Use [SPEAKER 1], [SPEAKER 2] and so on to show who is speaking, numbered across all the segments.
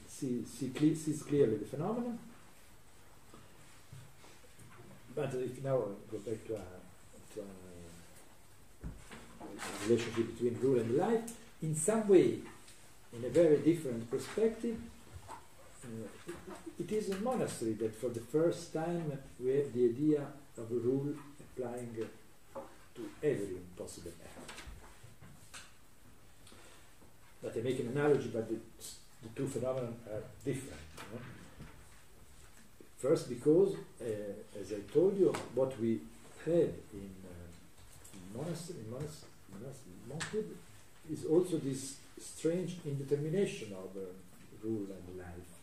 [SPEAKER 1] sees clearly the phenomenon. But if now go back to a relationship between rule and life, in some way, in a very different perspective, it is in monastery that for the first time we have the idea of a rule applying to every possible act. But I make an analogy, but the two phenomena are different. You know? First, because, as I told you, what we have in monkhood is also this strange indetermination of rule and life.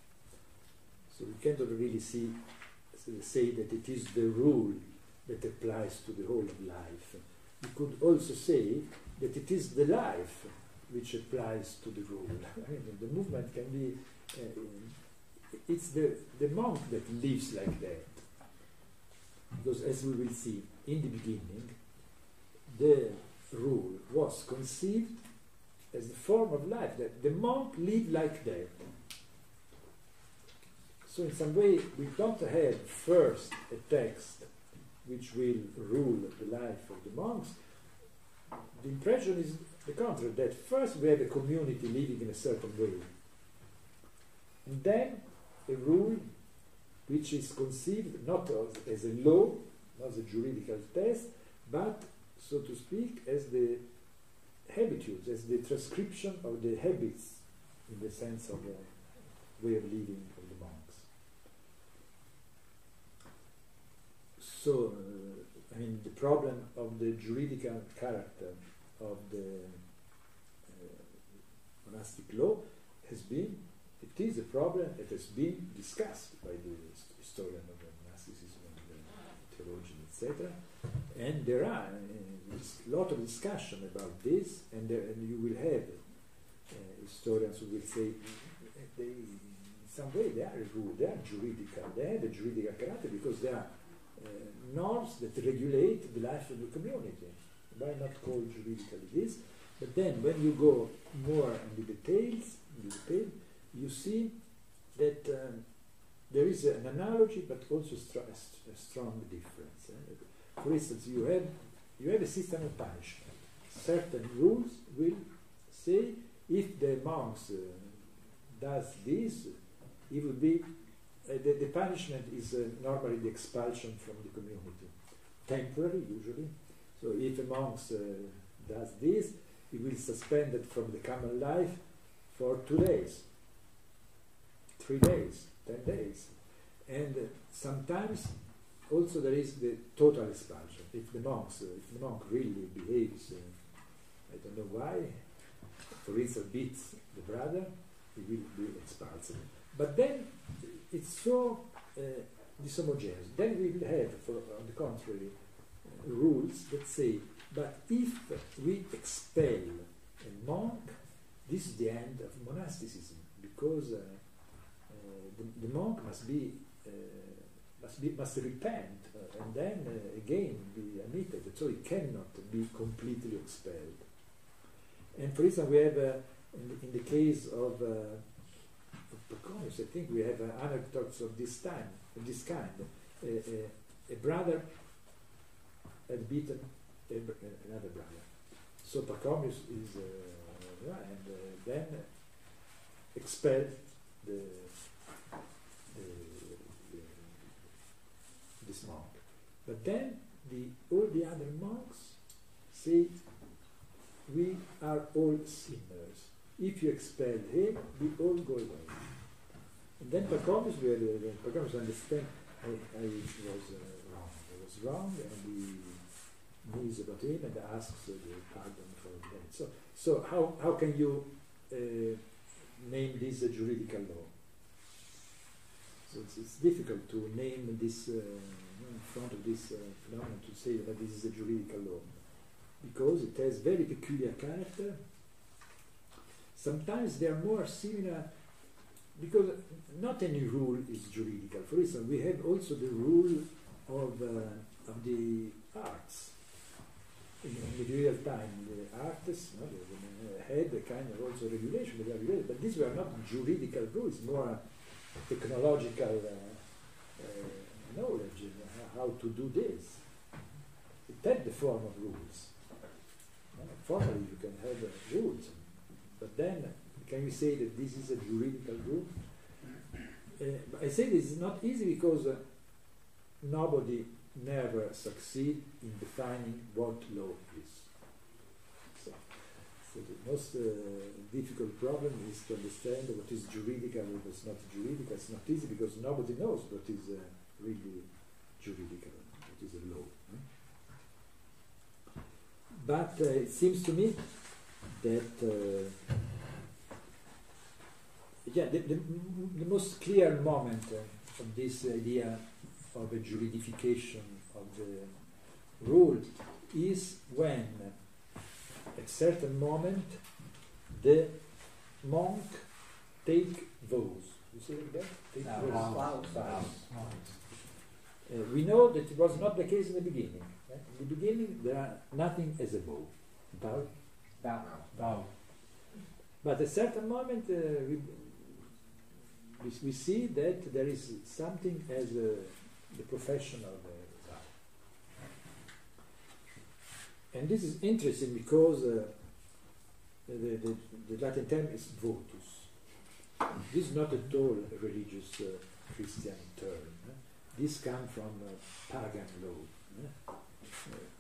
[SPEAKER 1] So we cannot really say that it is the rule that applies to the whole of life. We could also say that it is the life which applies to the rule. I mean, the movement can be, it's the monk that lives like that. Because as we will see, in the beginning, the rule was conceived as the form of life, that the monk lived like that. So in some way, we don't have first a text which will rule the life of the monks. The impression is the contrary, that first we have a community living in a certain way, and then a rule which is conceived not as a law, not as a juridical test, but, so to speak, as the habitudes, as the transcription of the habits in the sense of the way of living of the monks. So, I mean, the problem of the juridical character of the monastic law has been, it is a problem that has been discussed by the historian of monasticism and theology, etc. And there are a lot of discussion about this, and you will have historians who will say they, in some way they are ruled, they are juridical, they have a juridical character because they are norms that regulate the life of the community. Why not call juridical this? But then when you go more in the details, you see that there is an analogy, but also a strong difference. For instance, you have a system of punishment. Certain rules will say if the monks does this, it will be the punishment is normally the expulsion from the community, temporary usually. So if a monk does this, he will be suspended from the common life for 2 days, 3 days, 10 days. And sometimes also there is the total expulsion. If the monk really behaves, I don't know why, for instance beats the brother, he will be expelled. But then it's so dishomogeneous. Then we will have, on the contrary, rules that say, but if we expel a monk, this is the end of monasticism, because the monk must repent and then again be admitted, so he cannot be completely expelled. And for instance, we have in the case of Pachomius, I think we have anecdotes of this kind. A brother had beaten another brother. So Pachomius is then expelled this monk. But then all the other monks say, we are all sinners. If you expel him, we all go away. And then Pachomius understand, I was wrong, and he kneels about him and asks the pardon for that. So how can you name this a juridical law? So it's difficult to name this in front of this phenomenon to say that this is a juridical law, because it has very peculiar character. Sometimes they are more similar, because not any rule is juridical. For instance, we have also the rule of the arts. in medieval time, the artists had a kind of also regulation, but these were not juridical rules, more technological knowledge, how to do this. It had the form of rules. Formally you can have rules, but then can we say that this is a juridical rule? I say this is not easy because nobody never succeed in defining what law is. So the most difficult problem is to understand what is juridical and what's not juridical. It's not easy because nobody knows what is really juridical, what is a law. But it seems to me that the most clear moment of this idea of a juridification of the rule is when at certain moment the monk take vows. You say that? Take vows. We know that it was not the case in the beginning. Right? In the beginning there are nothing as a vow. Vow. But at a certain moment we see that there is something as the profession of the vow. And this is interesting because the Latin term is votus. This is not at all a religious Christian term. This comes from pagan law.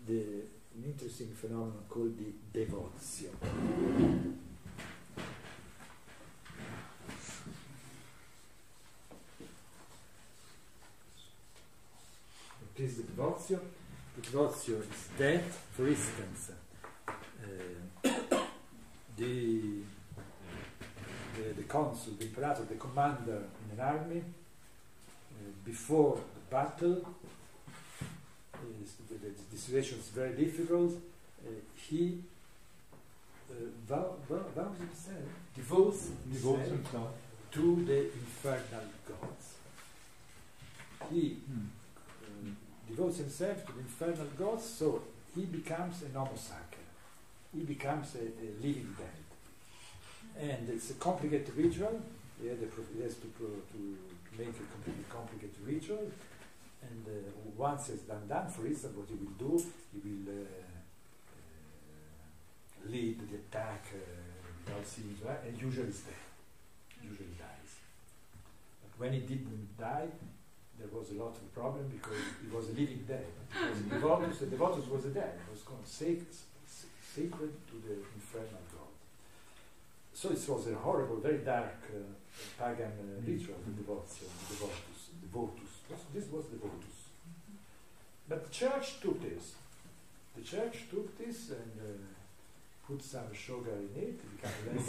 [SPEAKER 1] An interesting phenomenon called the devotio. What is the devotio? The devotio is that, for instance, the consul, the imperator, the commander in an army, before the battle, the situation is very difficult. He devotes himself to the infernal gods. He devotes himself to the infernal gods, so he becomes an homo sacer. He becomes a living dead. And it's a complicated ritual. He has to make a completely complicated ritual. And once it's done, for instance, what he will do, he will lead the attack without seeing, and usually is dead. Usually dies. But when he didn't die, there was a lot of problem because he was a living dead. The devotus was a dead. It was called sacred to the infernal god. So it was a horrible, very dark pagan ritual, the votus. This was the votus. But the church took this. The church took this and put some sugar in it. It became less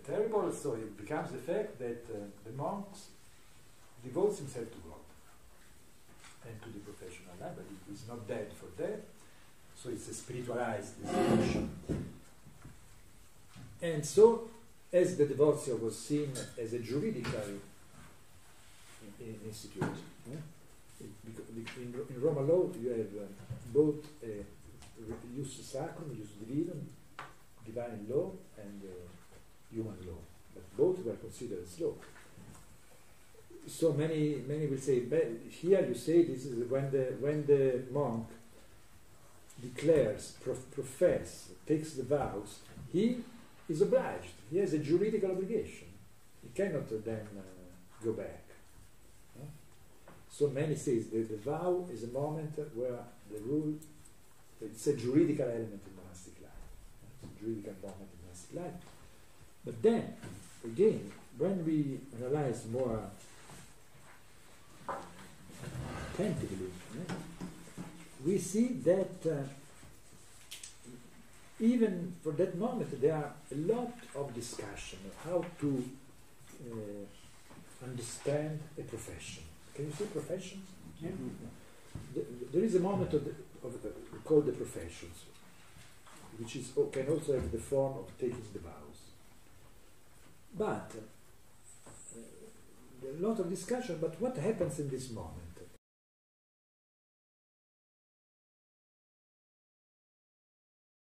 [SPEAKER 1] terrible. So it becomes the fact that the monks devotes himself to God and to the professional life, but he is not dead for that. So it's a spiritualized devotion. And so, as the devotio was seen as a juridical institute, in Roman law you have both jus sacrum, jus divinum, divine law, and human law. But both were considered as law. So many will say, but here you say this is when the monk declares, profess, takes the vows, he is obliged. He has a juridical obligation. He cannot then go back. So many say the vow is a moment where the rule, it's a juridical element in monastic life. It's a juridical moment in monastic life. But then, again, when we analyze more attentively, we see that even for that moment there are a lot of discussion of how to understand a profession. Can you say professions? Yeah. There is a moment called the professions, which is can also have the form of taking the vows. But a lot of discussion. But what happens in this moment?